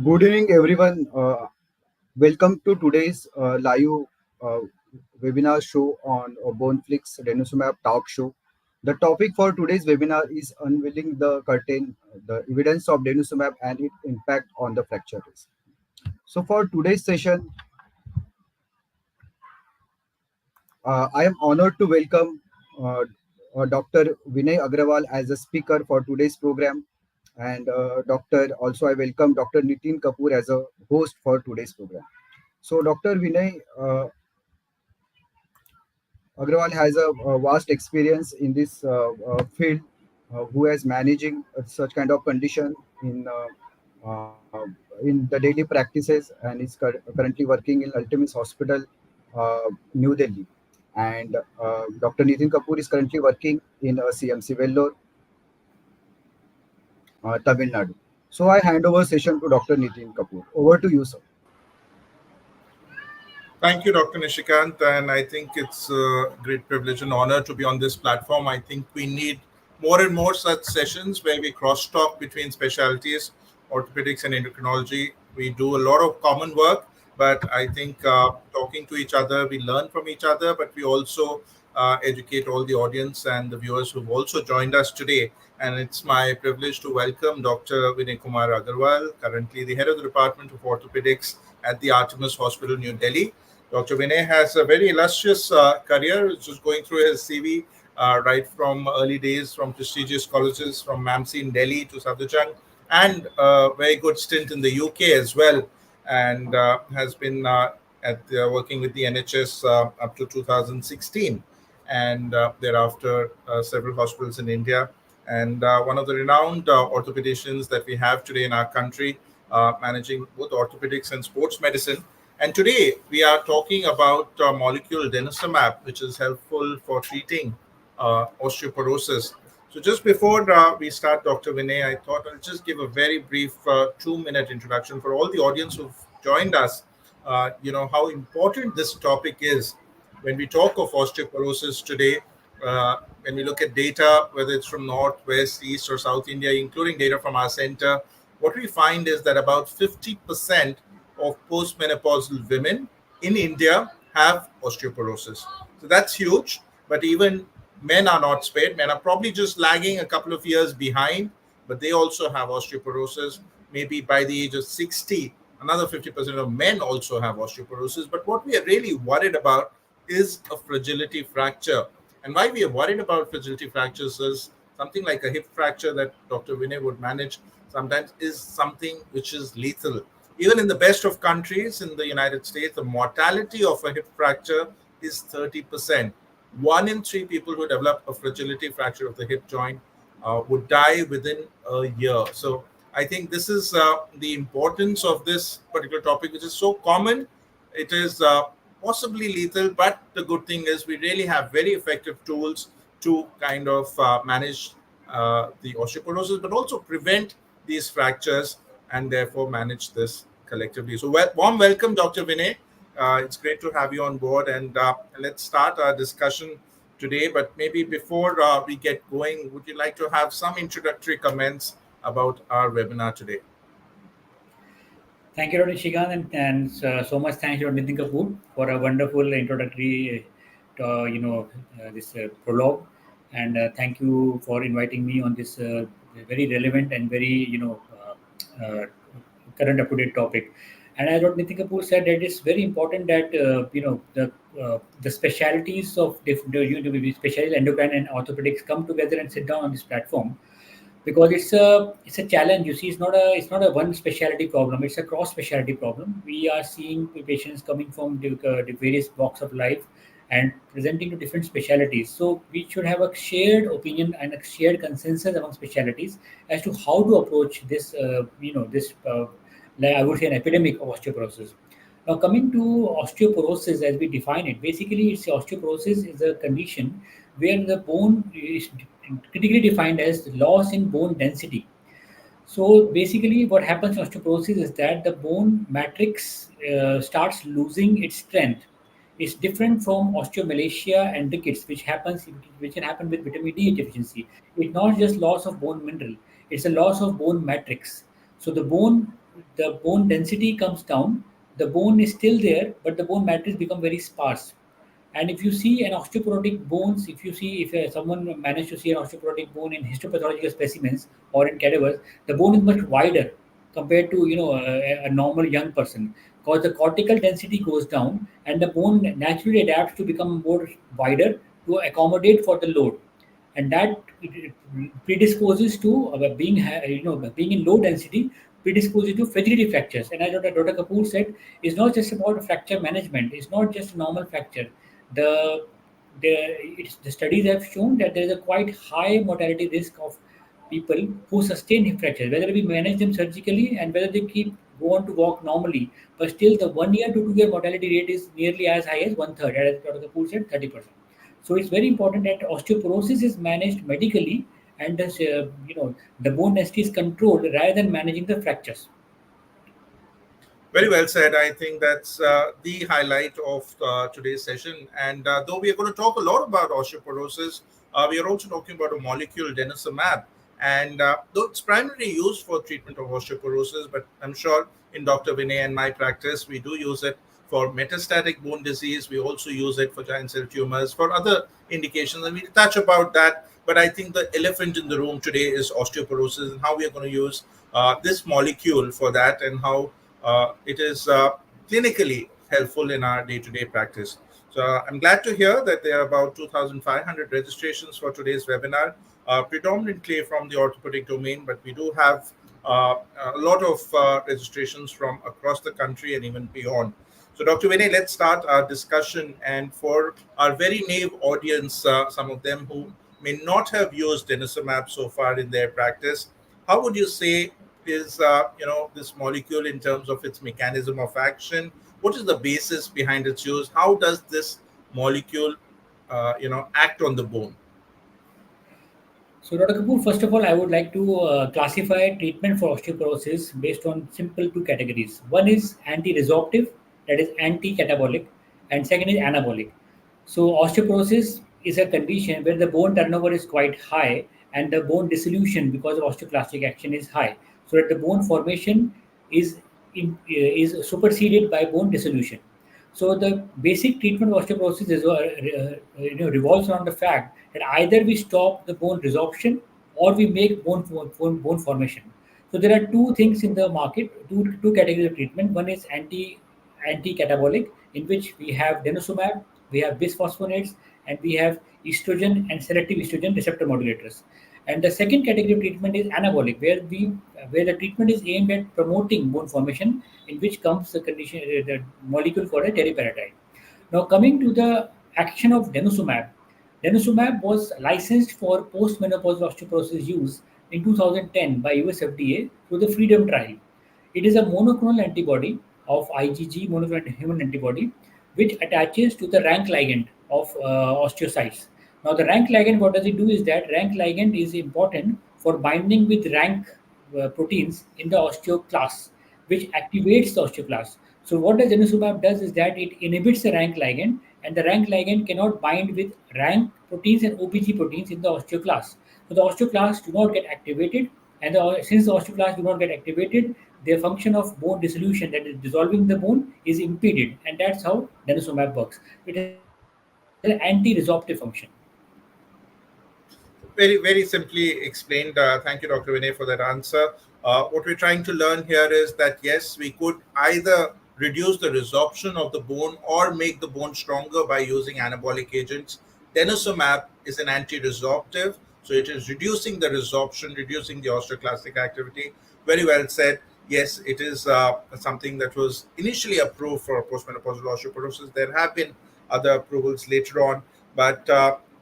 Good evening, everyone. Welcome to today's live uh, webinar show on Boneflix Denosumab Talk Show. The topic for today's webinar is Unveiling the Curtain, the evidence of Denosumab and its impact on the fracture risk. So, for today's session, I am honored to welcome Dr. Vinay Agrawal as a speaker for today's program. And Dr. Also, I welcome Dr. Nitin Kapoor as a host for today's program. So Dr. Vinay Agrawal has a vast experience in this field, who has managing such kind of condition uh, in the daily practices and is currently working in Ultimis Hospital, New Delhi. And Dr. Nitin Kapoor is currently working in CMC Vellore, Tamil Nadu. So I hand over session to Dr. Nitin Kapoor. Over to you, sir. Thank you, Dr. Nishikant. And I think it's a great privilege and honor to be on this platform. I think we need more and more such sessions where we cross talk between specialties, orthopedics and endocrinology. We do a lot of common work, but I think talking to each other, we learn from each other, but we also educate all the audience and the viewers who've also joined us today. And it's my privilege to welcome Dr. Vinay Kumar Agarwal, currently the head of the Department of Orthopedics at the Artemis Hospital, New Delhi. Dr. Vinay has a very illustrious career, just going through his CV right from early days from prestigious colleges from MAMC in Delhi to Safdarjung, and a very good stint in the UK as well, and has been working with the NHS up to 2016, and thereafter several hospitals in India, and one of the renowned orthopedicians that we have today in our country, managing both orthopedics and sports medicine. And today we are talking about molecule Denosumab, which is helpful for treating osteoporosis. So just before we start, Dr. Vinay, I thought I'll just give a very brief 2-minute introduction for all the audience who've joined us. How important this topic is when we talk of osteoporosis today. When we look at data, whether it's from North, West, East, or South India, including data from our center, what we find is that about 50% of postmenopausal women in India have osteoporosis. So that's huge, but even men are not spared. Men are probably just lagging a couple of years behind, but they also have osteoporosis. Maybe by the age of 60, another 50% of men also have osteoporosis. But what we are really worried about is a fragility fracture. And why we are worried about fragility fractures is something like a hip fracture that Dr. Vinay would manage sometimes is something which is lethal. Even in the best of countries, in the United States, the mortality of a hip fracture is 30%. 1 in 3 people who develop a fragility fracture of the hip joint would die within a year. So I think this is the importance of this particular topic, which is so common. It is possibly lethal, but the good thing is we really have very effective tools to kind of manage the osteoporosis, but also prevent these fractures and therefore manage this collectively. So warm welcome, Dr. Vinay. It's great to have you on board, and let's start our discussion today. But maybe before we get going, would you like to have some introductory comments about our webinar today? Thank you, Dr. Shikant, and so much thanks to Nitin Kapoor for a wonderful introductory, this prologue, and thank you for inviting me on this very relevant and very current up-to-date topic. And as what Nitin Kapoor said, that it's very important that the specialities of specialty endocrine and orthopedics come together and sit down on this platform, because it's a challenge. You see, it's not a one specialty problem. It's a cross specialty problem. We are seeing patients coming from the various walks of life and presenting to different specialties. So we should have a shared opinion and a shared consensus among specialties as to how to approach this. I would say an epidemic of osteoporosis. Now, coming to osteoporosis as we define it, basically, osteoporosis is a condition where the bone is critically defined as loss in bone density. So basically, what happens in osteoporosis is that the bone matrix starts losing its strength. It's different from osteomalacia and rickets, which can happen with vitamin D deficiency. It's not just loss of bone mineral; it's a loss of bone matrix. So the bone the bone density comes down. The bone is still there, but the bone matrix become very sparse. And if you see an osteoporotic bones, if you see if someone managed to see an osteoporotic bone in histopathological specimens or in cadavers, the bone is much wider compared to a normal young person, because the cortical density goes down and the bone naturally adapts to become more wider to accommodate for the load, and that predisposes to being in low density predisposes to fragility fractures. And as Dr. Kapoor said, it's not just about fracture management. It's not just a normal fracture. The the studies have shown that there is a quite high mortality risk of people who sustain hip fractures, whether we manage them surgically and whether they keep go on to walk normally. But still, the 1 year to 2 year mortality rate is nearly as high as one third, as Dr. Kapoor said, 30%. So it's very important that osteoporosis is managed medically, and the bone density is controlled rather than managing the fractures. Very well said. I think that's the highlight of today's session. And though we are going to talk a lot about osteoporosis, we are also talking about a molecule, Denosumab. And though it's primarily used for treatment of osteoporosis, but I'm sure in Dr. Vinay and my practice, we do use it for metastatic bone disease. We also use it for giant cell tumors, for other indications. And we'll touch about that. But I think the elephant in the room today is osteoporosis and how we are going to use this molecule for that, and how it is clinically helpful in our day-to-day practice. So I'm glad to hear that there are about 2,500 registrations for today's webinar, predominantly from the orthopedic domain, but we do have a lot of registrations from across the country and even beyond. So Dr. Vinay, let's start our discussion. And for our very naive audience, some of them who may not have used denosumab so far in their practice, how would you say is this molecule in terms of its mechanism of action? What is the basis behind its use? How does this molecule act on the bone? So, Dr. Kapoor, first of all, I would like to classify treatment for osteoporosis based on simple two categories. One is anti-resorptive, that is anti-catabolic, and second is anabolic. So, osteoporosis is a condition where the bone turnover is quite high and the bone dissolution because of osteoclastic action is high, so that the bone formation is is superseded by bone dissolution. So the basic treatment of osteoporosis is, revolves around the fact that either we stop the bone resorption or we make bone formation. So there are two things in the market, two categories of treatment. One is anti-catabolic, in which we have denosumab, we have bisphosphonates, and we have estrogen and selective estrogen receptor modulators. And the second category of treatment is anabolic, where the treatment is aimed at promoting bone formation, in which comes the condition, the molecule called a teriparatide. Now, coming to the action of denosumab, denosumab was licensed for postmenopausal osteoporosis use in 2010 by US FDA through the Freedom trial. It is a monoclonal antibody of IgG, monoclonal human antibody, which attaches to the rank ligand of osteocytes. Now, the rank ligand, what does it do is that rank ligand is important for binding with rank proteins in the osteoclast, which activates the osteoclast. So, what the denosumab does is that it inhibits the rank ligand, and the rank ligand cannot bind with rank proteins and OPG proteins in the osteoclast. So, the osteoclasts do not get activated, and since the osteoclasts do not get activated, their function of bone dissolution, that is dissolving the bone, is impeded, and that's how denosumab works. It has an anti-resorptive function. Very, very simply explained. Thank you, Dr. Vinay, for that answer. What we're trying to learn here is that yes, we could either reduce the resorption of the bone or make the bone stronger by using anabolic agents. Denosumab is an anti-resorptive, so it is reducing the resorption, reducing the osteoclastic activity. Very well said. Yes, it is something that was initially approved for postmenopausal osteoporosis. There have been other approvals later on, but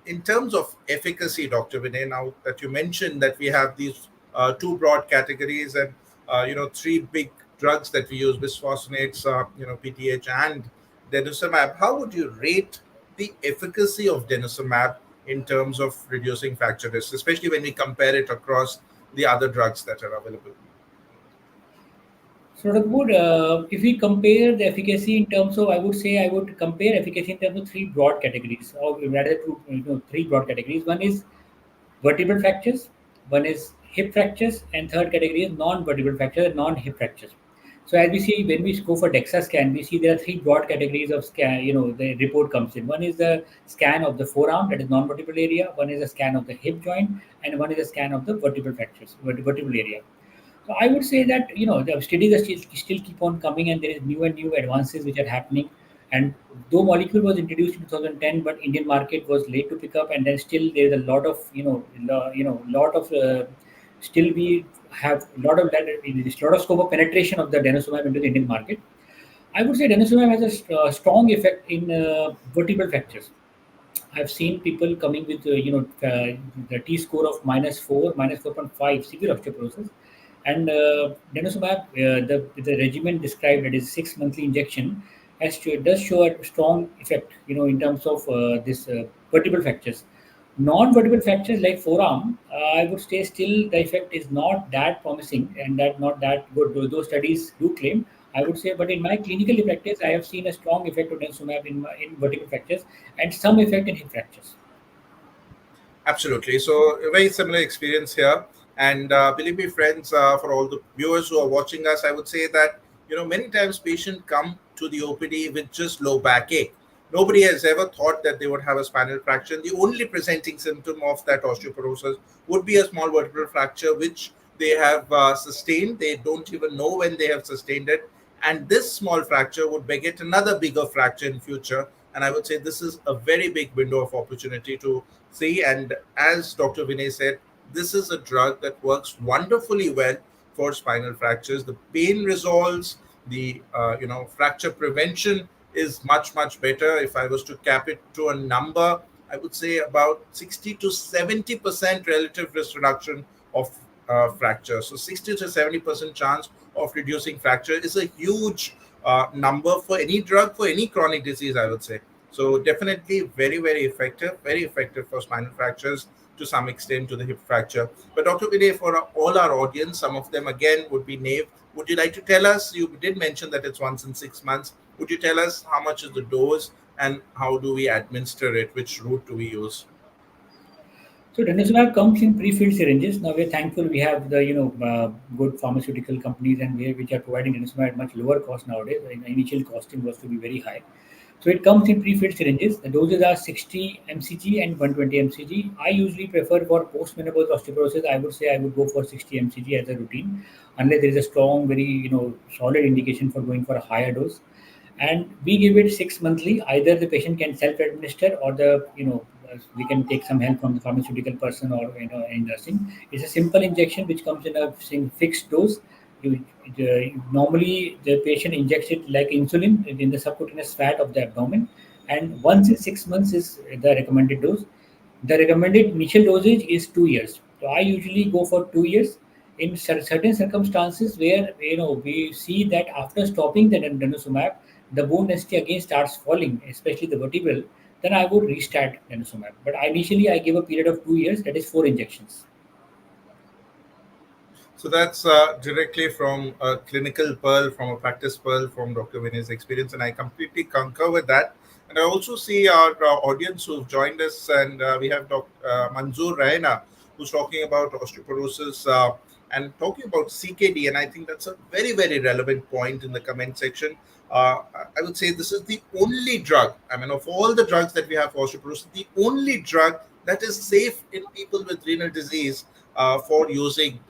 in terms of efficacy, Dr. Vinay, now that you mentioned that we have these two broad categories and three big drugs that we use, bisphosphonates, PTH, and denosumab, how would you rate the efficacy of denosumab in terms of reducing fracture risk, especially when we compare it across the other drugs that are available? So, Dr. Kapoor, if we compare the efficacy in terms of, I would say I would compare efficacy in terms of three broad categories, or rather three broad categories. One is vertebral fractures, one is hip fractures, and third category is non-vertebral fractures and non-hip fractures. So as we see, when we go for DEXA scan, we see there are three broad categories of scan. The report comes in. One is the scan of the forearm, that is non-vertebral area. One is a scan of the hip joint, and one is a scan of the vertebral fractures, vertebral area. So I would say that the studies are still keep on coming, and there is new and new advances which are happening. And though molecule was introduced in 2010, but Indian market was late to pick up, and then still there is a lot of lot of still we have a lot of scope of penetration of the denosumab into the Indian market. I would say denosumab has a strong effect in vertebral fractures. I've seen people coming with the T score of -4, -4.5, severe osteoporosis, and denosumab, the regimen described, that is 6 monthly injection, does show a strong effect, in terms of this vertebral fractures. Non-vertebral fractures like forearm, I would say still the effect is not that promising and that not that good. Those studies do claim, I would say, but in my clinical practice, I have seen a strong effect of denosumab in vertical fractures and some effect in hip fractures. Absolutely. So a very similar experience here. And believe me, friends, for all the viewers who are watching us, I would say that many times patients come to the OPD with just low backache. Nobody has ever thought that they would have a spinal fracture. The only presenting symptom of that osteoporosis would be a small vertebral fracture, which they have sustained. They don't even know when they have sustained it. And this small fracture would beget another bigger fracture in future. And I would say this is a very big window of opportunity to see. And as Dr. Vinay said, this is a drug that works wonderfully well for spinal fractures. The pain resolves, the fracture prevention is much better. If I was to cap it to a number, I would say about 60 to 70% relative risk reduction of fracture. So 60 to 70% chance of reducing fracture is a huge number for any drug, for any chronic disease, I would say. So definitely very effective for spinal fractures, to some extent to the hip fracture. But Dr. Vinay, for all our audience, some of them again would be naive. Would you like to tell us, you did mention that it's once in 6 months. Would you tell us how much is the dose and how do we administer it? Which route do we use? So denosumab comes in pre-filled syringes. Now we're thankful we have the good pharmaceutical companies and which are providing denosumab at much lower cost nowadays. The initial costing was to be very high. So it comes in pre-filled syringes. The doses are 60 mcg and 120 mcg. I usually prefer for post-menopausal osteoporosis. I would say I would go for 60 mcg as a routine, unless there is a strong, very solid indication for going for a higher dose. And we give it 6 monthly. Either the patient can self-administer, or we can take some help from the pharmaceutical person or in nursing. It's a simple injection which comes in a fixed dose. Normally the patient injects it like insulin in the subcutaneous fat of the abdomen, and once in 6 months is the recommended dose. The recommended initial dosage is 2 years. So I usually go for 2 years. In certain circumstances where we see that after stopping the denosumab, the bone density again starts falling, especially the vertebral, then I would restart denosumab. But initially I give a period of 2 years, that is 4 injections. So that's directly from a clinical pearl, from a practice pearl, from Dr. Vinay's experience, and I completely concur with that. And I also see our audience who've joined us, and we have Dr. Manzoor Raina, who's talking about osteoporosis and talking about CKD, and I think that's a very relevant point in the comment section. I would say this is the only drug, I mean, of all the drugs that we have for osteoporosis, the only drug that is safe in people with renal disease for using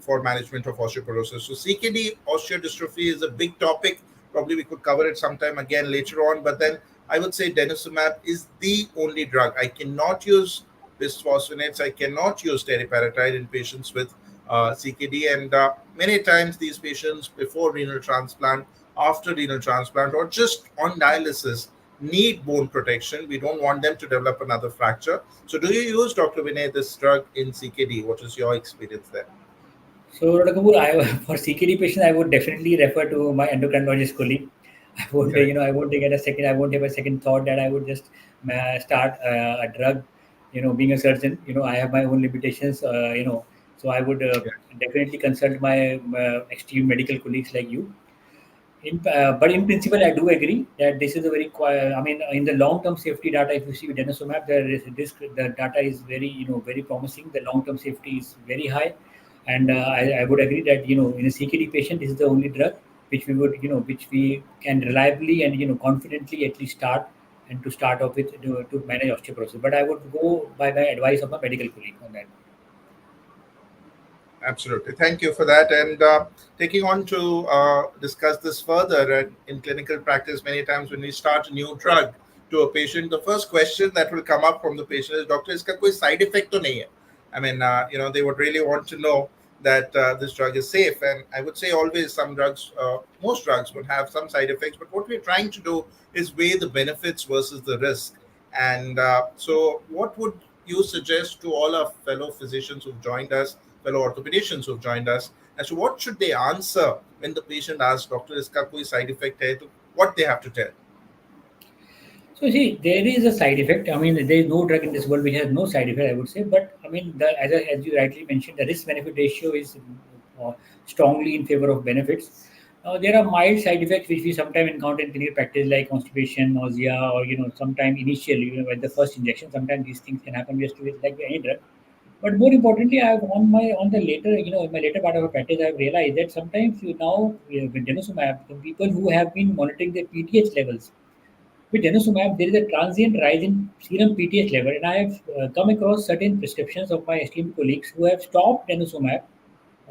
for management of osteoporosis. So CKD osteodystrophy is a big topic. Probably we could cover it sometime again later on. But then I would say denosumab is the only drug. I cannot use bisphosphonates. I cannot use teriparatide in patients with CKD. And many times these patients before renal transplant, after renal transplant, or just on dialysis need bone protection. We don't want them to develop another fracture. So do you use, Dr. Vinay, this drug in CKD? What is your experience there? So, Dr. Kapoor, for CKD patients, I would definitely refer to my endocrinologist colleague. I won't, Correct. I won't take it a second. I won't have a second thought that I would just start a drug. Being a surgeon, I have my own limitations. So I would Yeah. definitely consult my esteemed medical colleagues like you. But in principle, I do agree that this is a very. I mean, in the long-term safety data, if you see with denosumab, the data is very, very promising. The long-term safety is very high, and I would agree that in a CKD patient, this is the only drug. which we would, which we can reliably and confidently at least start, and to start off with to manage osteoporosis. But I would go by the advice of a medical colleague on that. Absolutely. Thank you for that. And taking on to discuss this further, in clinical practice, many times when we start a new drug to a patient, the first question that will come up from the patient is, Doctor, iska koi side effect to nahi hai? I mean, they would really want to know that this drug is safe. And I would say always some drugs, most drugs would have some side effects. But what we're trying to do is weigh the benefits versus the risk. And so, what would you suggest to all our fellow physicians who've joined us, fellow orthopedicians who've joined us, as to what should they answer when the patient asks, Doctor, iska koi side effect hai? To what they have to tell? So see, there is a side effect. I mean, there is no drug in this world which has no side effect, I would say. But I mean, as you rightly mentioned, the risk-benefit ratio is uh, strongly in favor of benefits. There are mild side effects which we sometimes encounter in clinical practice, like constipation, nausea, or sometimes initially, at the first injection. Sometimes these things can happen just with like any drug. But more importantly, I've on the later, in my later part of a practice, I've realized that sometimes with denosumab, the people who have been monitoring their PTH levels with denosumab, there is a transient rise in serum PTH level, and I have come across certain prescriptions of my esteemed colleagues who have stopped denosumab.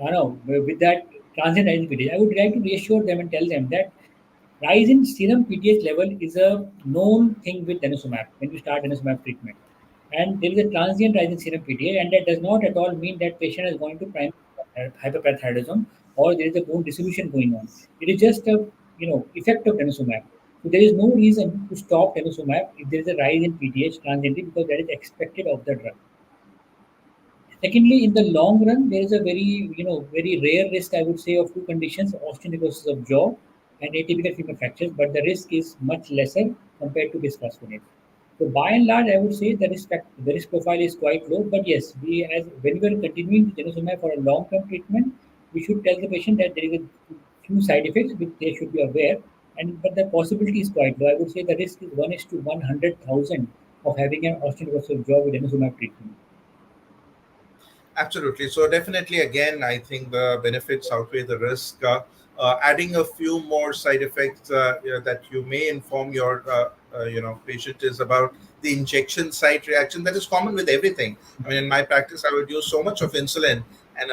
No, with that transient rise in PTH. I would like to reassure them and tell them that rise in serum PTH level is a known thing with denosumab when you start denosumab treatment. And there is a transient rise in serum PTH, and that does not at all mean that patient is going to primary hyperparathyroidism or there is a bone dissolution going on. It is just a effect of denosumab. So there is no reason to stop denosumab if there is a rise in PTH transiently because that is expected of the drug. Secondly, in the long run, there is a very rare risk, I would say, of two conditions: osteonecrosis of jaw and atypical femur fractures. But the risk is much lesser compared to bisphosphonates. So, by and large, I would say the risk profile is quite low. But yes, when we are continuing the denosumab for a long-term treatment, we should tell the patient that there is a few side effects which they should be aware. And but the possibility is quite low. I would say the risk is 1:100,000 of having an osteonecrosis of jaw with denosumab treatment. Absolutely. So definitely, again, I think the benefits outweigh the risk. Adding a few more side effects that you may inform your patient is about the injection site reaction that is common with everything. I mean, in my practice, I would use so much of insulin, and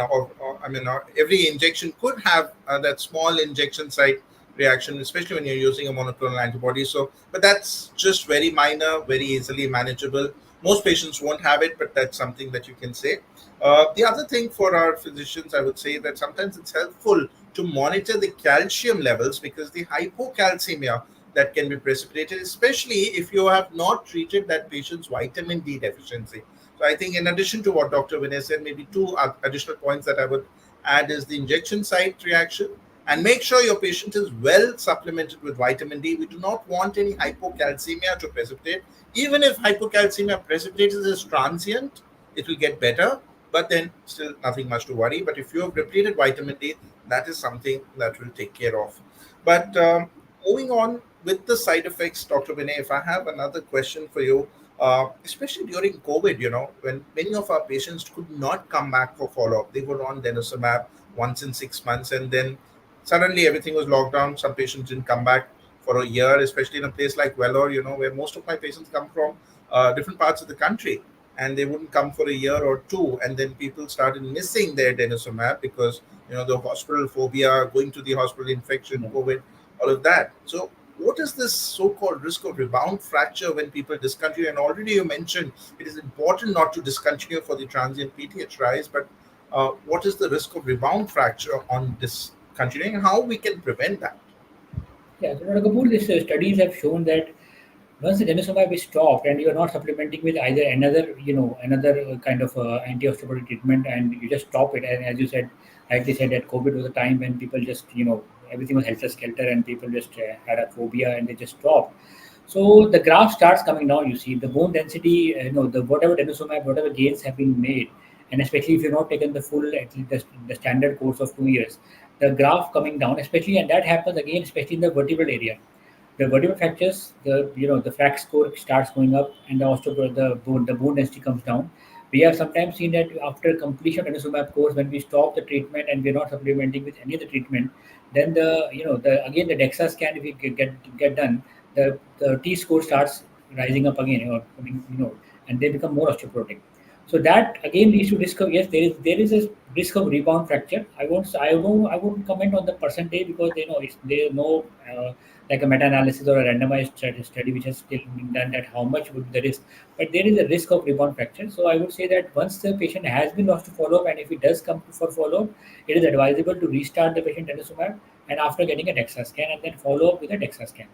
every injection could have that small injection site reaction, especially when you're using a monoclonal antibody. So, but that's just very minor, very easily manageable. Most patients won't have it, but that's something that you can say. The other thing for our physicians, I would say that sometimes it's helpful to monitor the calcium levels because the hypocalcemia that can be precipitated, especially if you have not treated that patient's vitamin D deficiency. So I think in addition to what Dr. Vinay said, maybe two additional points that I would add is the injection site reaction, and make sure your patient is well supplemented with vitamin D. We do not want any hypocalcemia to precipitate. Even if hypocalcemia precipitates as transient, it will get better, but then still nothing much to worry. But if you have depleted vitamin D, that is something that will take care of. But moving on with the side effects, Dr. Vinay, if I have another question for you, especially during COVID, when many of our patients could not come back for follow-up, they were on denosumab once in 6 months, and then suddenly everything was locked down. Some patients didn't come back for a year, especially in a place like Vellore, where most of my patients come from different parts of the country, and they wouldn't come for a year or two, and then people started missing their denosumab because the hospital phobia, going to the hospital, infection, COVID, all of that. So what is this so-called risk of rebound fracture when people discontinue? And already you mentioned it is important not to discontinue for the transient PTH rise, but what is the risk of rebound fracture on discontinuing and how we can prevent that? Yeah, so Dr. Kapoor, these studies have shown that once the denosumab is stopped and you are not supplementing with either another kind of anti-osteoporotic treatment, and you just stop it, and as you said, rightly said, that COVID was a time when people just everything was helter skelter and people just had a phobia and they just stopped. So the graph starts coming down. You see the bone density, the whatever denosumab, whatever gains have been made, and especially if you've not taken the full, at least the standard course of 2 years, the graph coming down, especially, and that happens again, especially in the vertebral area. The vertebral fractures, the frac score starts going up, and the bone density comes down. We have sometimes seen that after completion of denosumab course, when we stop the treatment and we're not supplementing with any of the treatment, then the again the DEXA scan, if we get done, the T score starts rising up again, or coming, and they become more osteoporotic. So that again leads to risk of, yes, there is a risk of rebound fracture. I won't comment on the percentage, because there is no like a meta-analysis or a randomized study which has still been done, that how much would be the risk. But there is a risk of rebound fracture. So I would say that once the patient has been lost to follow-up, and if he does come for follow-up, it is advisable to restart the patient denosumab, and after getting a DEXA scan, and then follow up with a DEXA scan.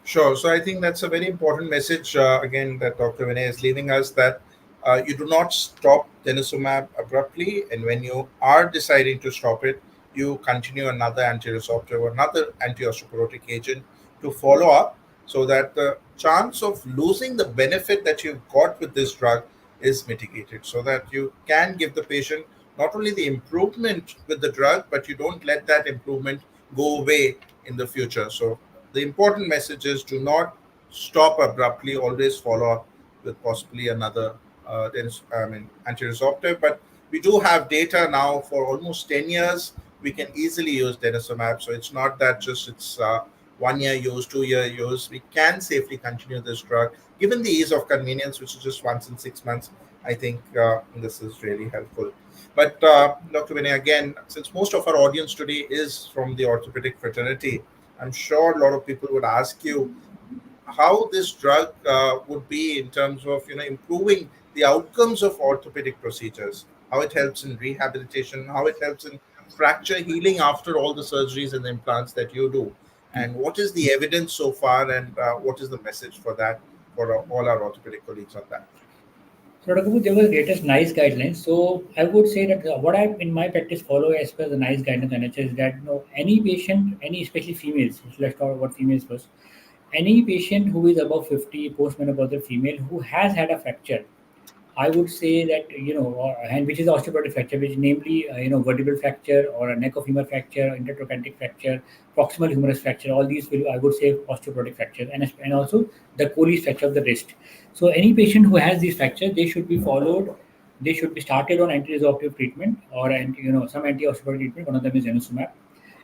Sure. So I think that's a very important message, again, that Dr. Vinay is leaving us, that you do not stop denosumab abruptly. And when you are deciding to stop it, you continue another anti-resorptive or another anti-osteoporotic agent to follow up, so that the chance of losing the benefit that you've got with this drug is mitigated, so that you can give the patient not only the improvement with the drug, but you don't let that improvement go away in the future. So the important message is, do not stop abruptly. Always follow up with possibly another anti-resorptive. But we do have data now for almost 10 years. We can easily use denosumab. So it's not that just it's 1 year use, 2 year use. We can safely continue this drug, given the ease of convenience, which is just once in 6 months. I think this is really helpful. But Dr. Vinay, again, since most of our audience today is from the orthopedic fraternity, I'm sure a lot of people would ask you how this drug would be in terms of improving the outcomes of orthopedic procedures, how it helps in rehabilitation, how it helps in fracture healing after all the surgeries and the implants that you do, and what is the evidence so far, and what is the message for that for all our orthopedic colleagues on that. So, Dr. Kapoor, there was latest NICE guidelines. So, I would say that what I in my practice follow as per the NICE guidelines NHS, is that any patient, any especially females, so let's talk about females first. Any patient who is above 50, postmenopausal female, who has had a fracture, I would say that, and which is osteoporotic fracture, which namely, vertebral fracture or a neck of femur fracture, intertrochanteric fracture, proximal humerus fracture. All these will, I would say, osteoporotic fracture, and also the Colles fracture of the wrist. So any patient who has these fractures, they should be followed. They should be started on anti-resorptive treatment, or some anti-osteoporotic treatment. One of them is denosumab,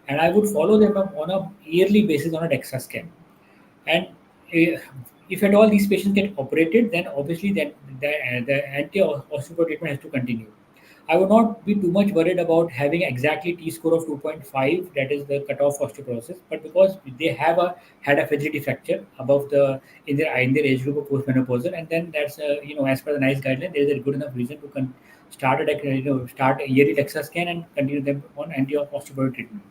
and I would follow them up on a yearly basis on a DEXA scan. And if at all these patients get operated, then obviously the anti-osteoporotic treatment has to continue. I would not be too much worried about having exactly T score of 2.5, that is the cutoff for osteoporosis, but because they have had a fragility fracture above the in their age group of postmenopausal, and then that's as per the NICE guideline, there is a good enough reason to start a yearly DEXA scan and continue them on anti-osteoporotic treatment.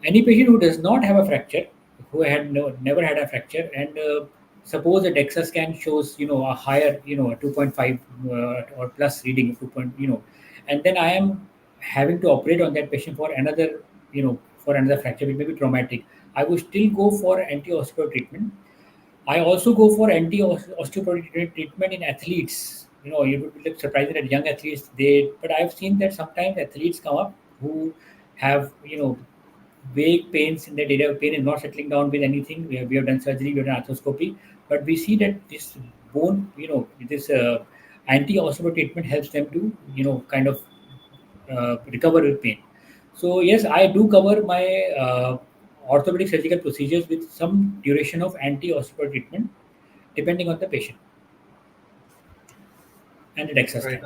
Any patient who does not have a fracture, who had never had a fracture, and suppose a DEXA scan shows a higher, a 2.5 or plus reading, 2 point, and then I am having to operate on that patient for another fracture, which may be traumatic, I would still go for anti-osteoporotic treatment. I also go for anti-osteoporotic treatment in athletes. You would be surprised that young athletes, but I've seen that sometimes athletes come up who have vague pains in the data. Pain is not settling down with anything. We have done surgery, we have done arthroscopy, but we see that this bone, this anti-osteoporotic treatment helps them to, kind of recover with pain. So yes, I do cover my orthopedic surgical procedures with some duration of anti-osteoporotic treatment, depending on the patient and the DEXA Right. scan.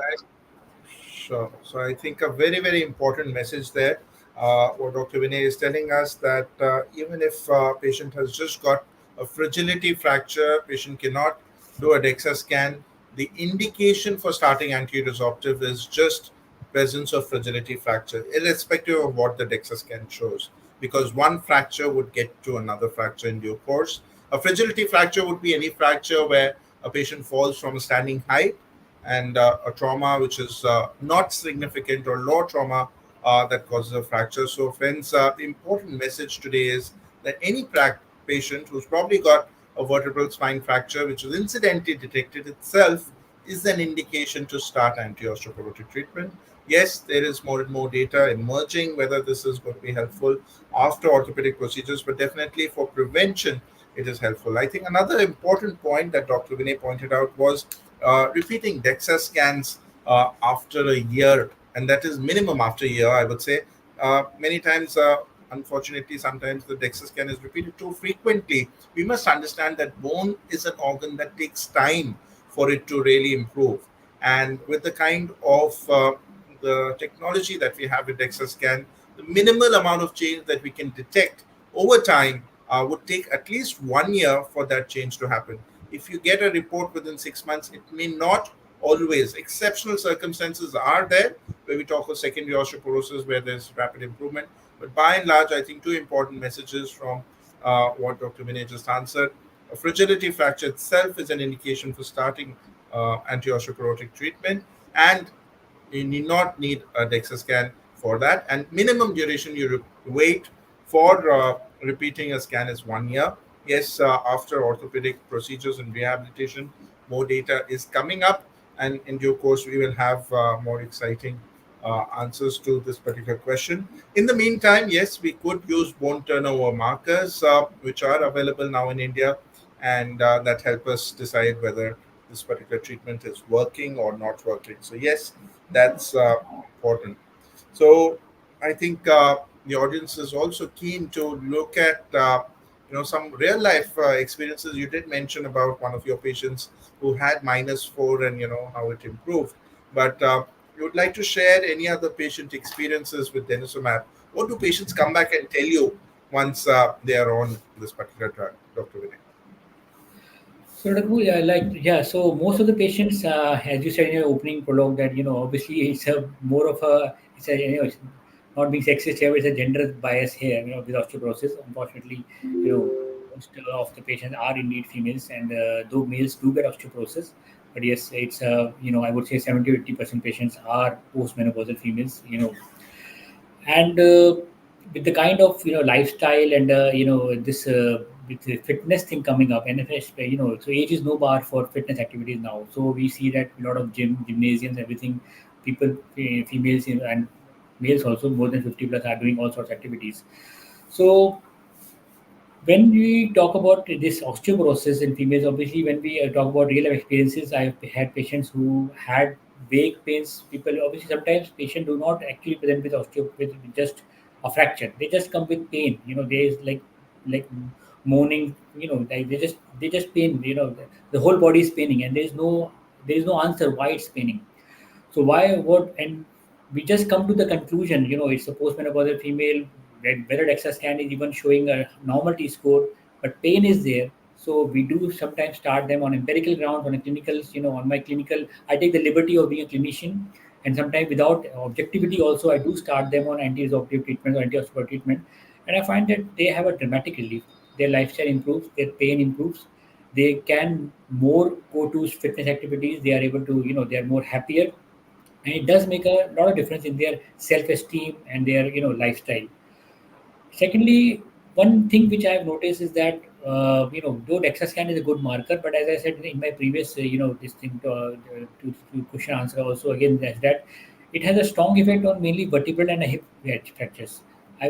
Sure. So I think a very, very important message there. What Dr. Vinay is telling us, that even if patient has just got a fragility fracture, patient cannot do a DEXA scan. The indication for starting anti-resorptive is just presence of fragility fracture, irrespective of what the DEXA scan shows, because one fracture would get to another fracture in due course. A fragility fracture would be any fracture where a patient falls from a standing height, and a trauma which is not significant, or low trauma that causes a fracture. So, friends, the important message today is that any patient who's probably got a vertebral spine fracture, which is incidentally detected itself, is an indication to start anti-osteoporotic treatment. Yes, there is more and more data emerging whether this is going to be helpful after orthopedic procedures, but definitely for prevention, it is helpful. I think another important point that Dr. Vinay pointed out was repeating DEXA scans after a year, and that is minimum after a year, I would say. Many times, unfortunately, sometimes the DEXA scan is repeated too frequently. We must understand that bone is an organ that takes time for it to really improve. And with the kind of the technology that we have with DEXA scan, the minimal amount of change that we can detect over time would take at least 1 year for that change to happen. If you get a report within 6 months, it may not always. Exceptional circumstances are there where we talk of secondary osteoporosis where there's rapid improvement. But by and large, I think two important messages from what Dr. Vinay just answered. A fragility fracture itself is an indication for starting anti-osteoporotic treatment, and you need not need a DEXA scan for that. And minimum duration you wait for repeating a scan is 1 year. Yes, after orthopedic procedures and rehabilitation, more data is coming up, and in due course, we will have more exciting answers to this particular question. In the meantime, yes, we could use bone turnover markers, which are available now in India, and that help us decide whether this particular treatment is working or not working. So yes, that's important. So I think the audience is also keen to look at some real life experiences. You did mention about one of your patients who had -4 and how it improved. But you would like to share any other patient experiences with denosumab? What do patients come back and tell you once they are on this particular drug, Dr. Vinay? So, Raghu, yeah, so most of the patients, as you said in your opening prologue, that obviously it's a more of a, it's a, it's not being sexist here, it's a gender bias here, with osteoporosis. Unfortunately, most of the patients are indeed females, and though males do get osteoporosis, but yes, it's I would say 70 to 80% patients are postmenopausal females, and with the kind of lifestyle and this with the fitness thing coming up, and if so age is no bar for fitness activities now. So we see that a lot of gymnasiums, everything, people, females, and males also more than 50 plus are doing all sorts of activities. So when we talk about this osteoporosis in females, obviously, when we talk about real life experiences, I've had patients who had vague pains. People, obviously, sometimes patients do not actually present with with just a fracture. They just come with pain. There's like moaning. Like they just pain. The whole body is paining, and there is no answer why it's paining. So why what and we just come to the conclusion, it's a postmenopausal female, whether DEXA scan is even showing a normal T score, but pain is there. So we do sometimes start them on empirical grounds, on a clinical, on my clinical, I take the liberty of being a clinician, and sometimes without objectivity also, I do start them on anti-exhaustive treatment or anti-osteoporotic treatment, and I find that they have a dramatic relief. Their lifestyle improves, their pain improves, they can more go to fitness activities, they are able to, they are more happier, and it does make a lot of difference in their self-esteem and their lifestyle. Secondly, one thing which I have noticed is that though DEXA scan is a good marker, but as I said in my previous this thing to question answer also again, that it has a strong effect on mainly vertebral and hip fractures. I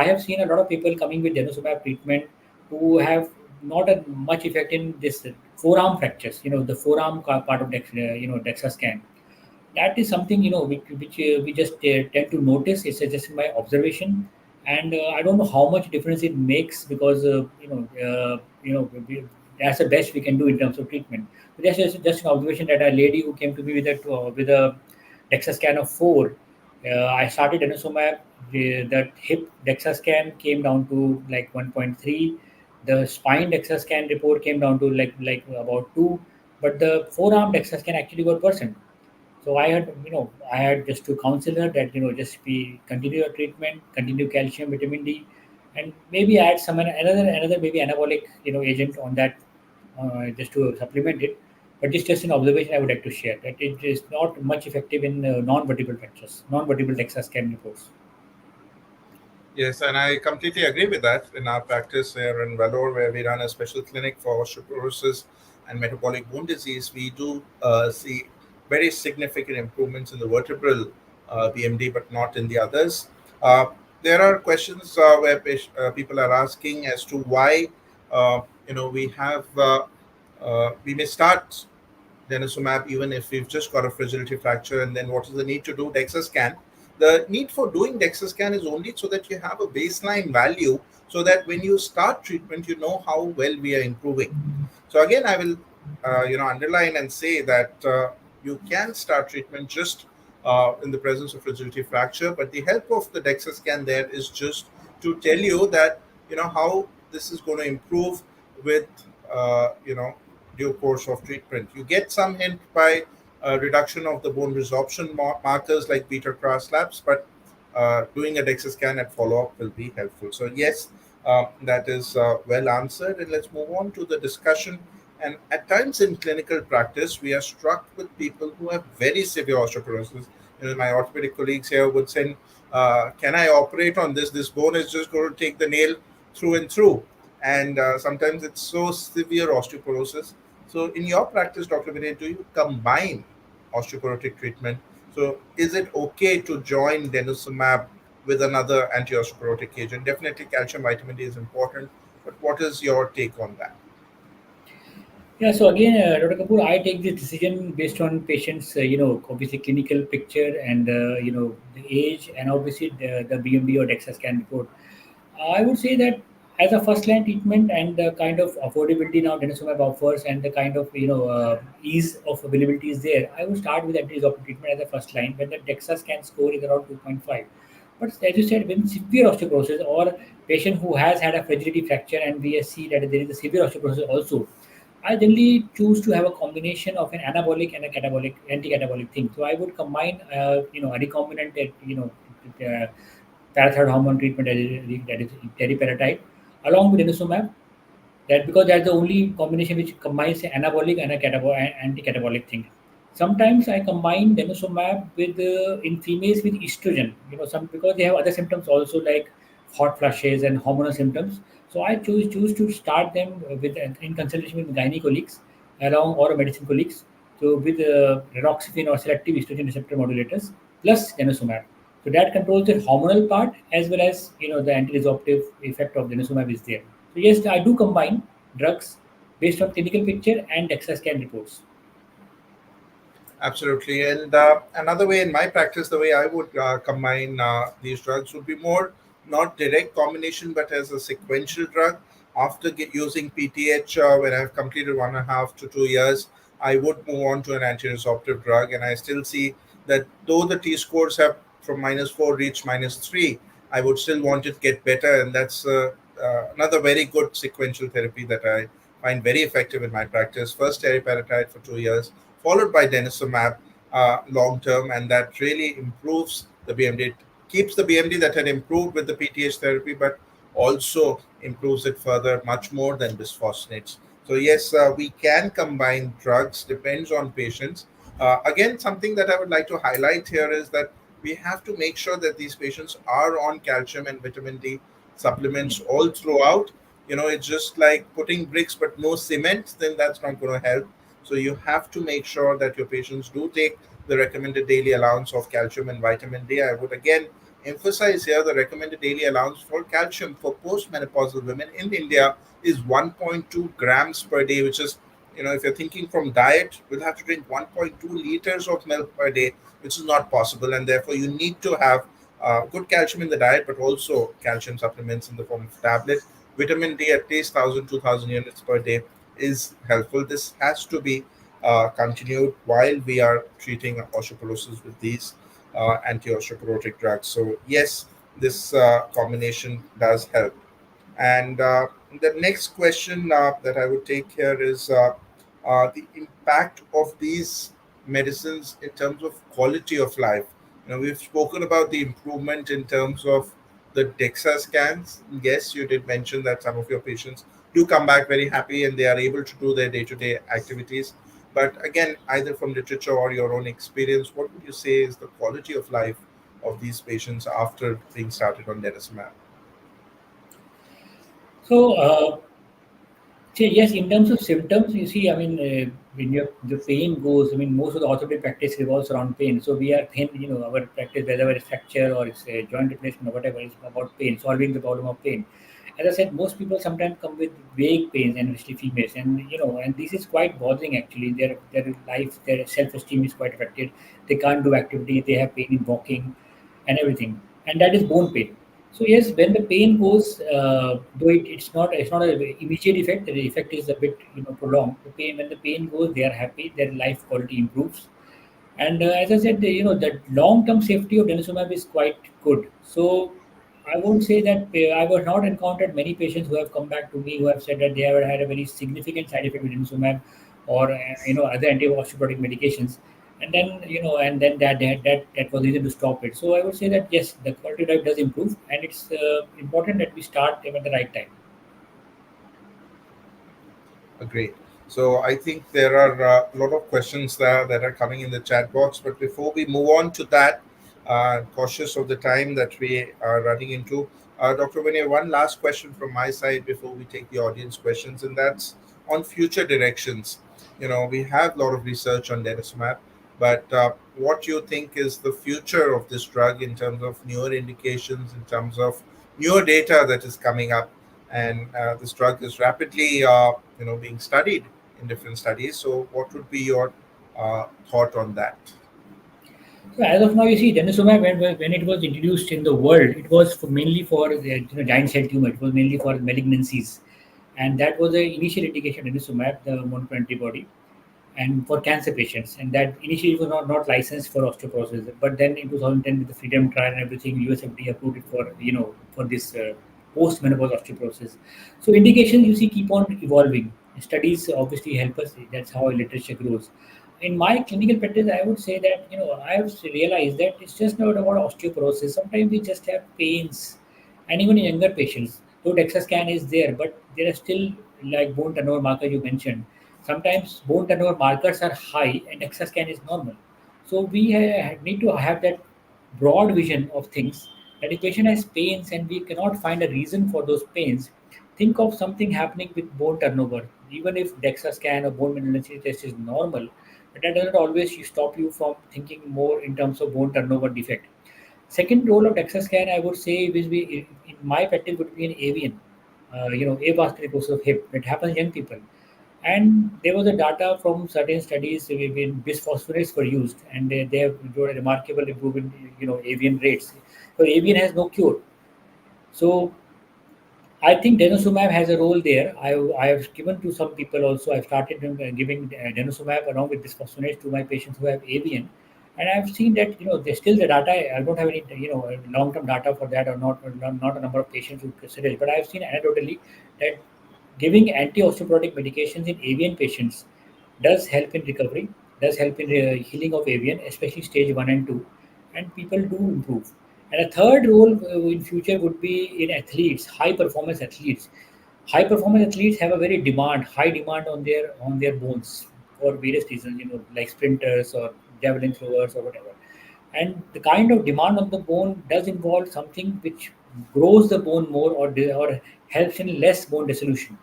have seen a lot of people coming with denosumab treatment who have not a much effect in this forearm fractures. The forearm part of DEXA scan, that is something which we just tend to notice. It's just my observation, and I don't know how much difference it makes, because that's the best we can do in terms of treatment. But that's just an observation that a lady who came to me with a DEXA scan of 4, I started denosumab. The hip DEXA scan came down to like 1.3. The spine DEXA scan report came down to like about 2, but the forearm DEXA scan actually got worsened. So I had just to counsel her that just be continue your treatment, continue calcium, vitamin D, and maybe add some another maybe anabolic agent on that, just to supplement it. But it's just an observation I would like to share that it is not much effective in non-vertebral fractures, non-vertebral DEXA scan reports. Yes, and I completely agree with that. In our practice here in Vellore, where we run a special clinic for osteoporosis and metabolic bone disease, we do see very significant improvements in the vertebral BMD, but not in the others. Uh, there are questions where people are asking as to why we have we may start denosumab, even if we've just got a fragility fracture. And then what is the need to do DEXA scan? The need for doing DEXA scan is only so that you have a baseline value, so that when you start treatment, you know how well we are improving. So again, I will, underline and say that you can start treatment just in the presence of fragility fracture, but the help of the DEXA scan there is just to tell you that how this is going to improve with due course of treatment. You get some hint by reduction of the bone resorption markers like beta cross slabs, but doing a DEXA scan at follow up will be helpful. So yes, that is well answered. And let's move on to the discussion. And at times in clinical practice, we are struck with people who have very severe osteoporosis. My orthopedic colleagues here would say, "Can I operate on this? This bone is just going to take the nail through and through." And sometimes it's so severe osteoporosis. So, in your practice, Dr. Vinay, do you combine osteoporotic treatment? So, is it okay to join denosumab with another anti-osteoporotic agent? Definitely, calcium, vitamin D is important. But what is your take on that? Yeah, so again, Dr. Kapoor, I take this decision based on patients, obviously clinical picture and, the age and obviously the BMD or DEXA scan report. I would say that as a first line treatment and the kind of affordability now denosumab offers and the kind of, ease of availability is there, I would start with anti-resorptive treatment as a first line when the DEXA scan score is around 2.5. But as you said, when severe osteoporosis or patient who has had a fragility fracture and we see that there is a severe osteoporosis also, I generally choose to have a combination of an anabolic and a catabolic, anti-catabolic thing. So I would combine, a recombinant, uh, parathyroid hormone treatment that is teriparatide, along with denosumab. That because that's the only combination which combines the anabolic and a anti-catabolic thing. Sometimes I combine denosumab with in females with estrogen. Some because they have other symptoms also like hot flushes and hormonal symptoms. So I choose to start them with in consultation with gynae colleagues along or medicine colleagues. So with renoxifene or selective estrogen receptor modulators plus denosumab. So that controls the hormonal part as well as the anti-resorptive effect of denosumab is there. So yes, I do combine drugs based on clinical picture and DEXA scan reports. Absolutely. And another way in my practice, the way I would combine these drugs would be more not direct combination, but as a sequential drug. After using PTH, when I've completed 1.5 to 2 years, I would move on to an anti-resorptive drug. And I still see that though the T scores have from -4 reached -3, I would still want it to get better. And that's another very good sequential therapy that I find very effective in my practice. First, teriparatide for 2 years, followed by denosumab long term, and that really improves the BMD. It keeps the BMD that had improved with the PTH therapy, but also improves it further much more than bisphosphonates. So yes, we can combine drugs, depends on patients. Again, something that I would like to highlight here is that we have to make sure that these patients are on calcium and vitamin D supplements all throughout. It's just like putting bricks but no cement, then that's not going to help. So you have to make sure that your patients do take the recommended daily allowance of calcium and vitamin D. I would again emphasize here the recommended daily allowance for calcium for postmenopausal women in India is 1.2 grams per day, which is, if you're thinking from diet, we'll have to drink 1.2 liters of milk per day, which is not possible. And therefore, you need to have good calcium in the diet, but also calcium supplements in the form of tablet. Vitamin D at least 1,000, 2,000 units per day is helpful. This has to be continued while we are treating osteoporosis with these anti-osteoporotic drugs. So yes, this combination does help. And the next question that I would take here is the impact of these medicines in terms of quality of life. We've spoken about the improvement in terms of the DEXA scans. Yes, you did mention that some of your patients do come back very happy and they are able to do their day-to-day activities. But again, either from literature or your own experience, what would you say is the quality of life of these patients after being started on denosumab? So, yes, in terms of symptoms, you see, I mean, when the pain goes, I mean, most of the orthopedic practice revolves around pain. So we are pain, our practice, whether it's fracture or it's a joint replacement or whatever, is about pain, solving the problem of pain. As I said, most people sometimes come with vague pains, and especially females, and and this is quite bothering actually. Their life, their self-esteem is quite affected. They can't do activity. They have pain in walking, and everything, and that is bone pain. So yes, when the pain goes, though it's not an immediate effect. The effect is a bit prolonged. The pain when the pain goes, they are happy. Their life quality improves, and as I said, the long-term safety of denosumab is quite good. So I won't say that I have not encountered many patients who have come back to me who have said that they have had a very significant side effect with denosumab or other anti-osteoporotic medications, and then that was the reason to stop it. So I would say that yes, the quality of life does improve, and it's important that we start them at the right time. Great. So I think there are a lot of questions there that are coming in the chat box. But before we move on to that, cautious of the time that we are running into, Dr. Vinay, one last question from my side before we take the audience questions, and that's on future directions. We have a lot of research on denosumab, but what do you think is the future of this drug in terms of newer indications, in terms of newer data that is coming up? And this drug is rapidly being studied in different studies. So what would be your thought on that? So as of now, you see, denosumab when it was introduced in the world, it was mainly for the giant cell tumor. It was mainly for malignancies, and that was the initial indication of denosumab, the monoclonal antibody, and for cancer patients. And that initially was not licensed for osteoporosis, but then in 2010 with the freedom trial and everything, US FDA approved it for for this post menopause osteoporosis. So indications you see keep on evolving. Studies obviously help us. That's how literature grows. In my clinical practice, I would say that I've realized that it's just not about osteoporosis. Sometimes we just have pains, and even in younger patients, though DEXA scan is there, but there are still like bone turnover marker you mentioned. Sometimes bone turnover markers are high and DEXA scan is normal. So we need to have that broad vision of things. That if patient has pains and we cannot find a reason for those pains, think of something happening with bone turnover. Even if DEXA scan or bone mineral density test is normal, but that doesn't always stop you from thinking more in terms of bone turnover defect. Second role of DEXA scan, I would say, will be in my practice would be an avian, avascular necrosis of hip. It happens in young people, and there was a data from certain studies when bisphosphonates were used, and they have showed a remarkable improvement in avian rates. So avian has no cure. So I think denosumab has a role there. I have given to some people also. I've started giving denosumab along with bisphosphonates to my patients who have avian, and I've seen that there's still the data. I don't have any long term data for that or not a number of patients who consider it, but I've seen anecdotally that giving anti-osteoporotic medications in avian patients does help in recovery, does help in healing of avian, especially stage 1 and 2, and people do improve. And a third role in future would be in athletes, high performance athletes. High performance athletes have a very high demand on their bones for various reasons, like sprinters or javelin throwers or whatever. And the kind of demand on the bone does involve something which grows the bone more or helps in less bone dissolution.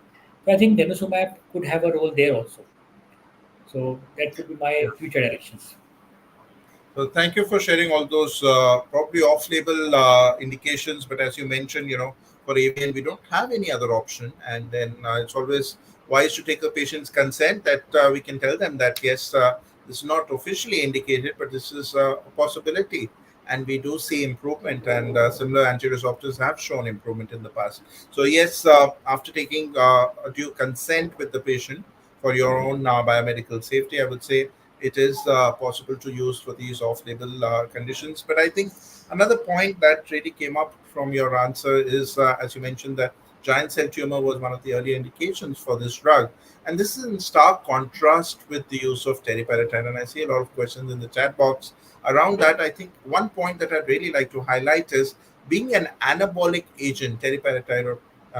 So I think denosumab could have a role there also. So that would be my future directions. So thank you for sharing all those probably off-label indications. But as you mentioned, for avian, we don't have any other option, and then it's always wise to take a patient's consent that we can tell them that yes, this is not officially indicated, but this is a possibility, and we do see improvement, and similar anti-resorptors have shown improvement in the past. So yes, after taking a due consent with the patient for your own biomedical safety, I would say it is possible to use for these off-label conditions. But I think another point that really came up from your answer is, as you mentioned, that giant cell tumor was one of the early indications for this drug, and this is in stark contrast with the use of teriparatide. And I see a lot of questions in the chat box around that. I think one point that I'd really like to highlight is being an anabolic agent, teriparatide or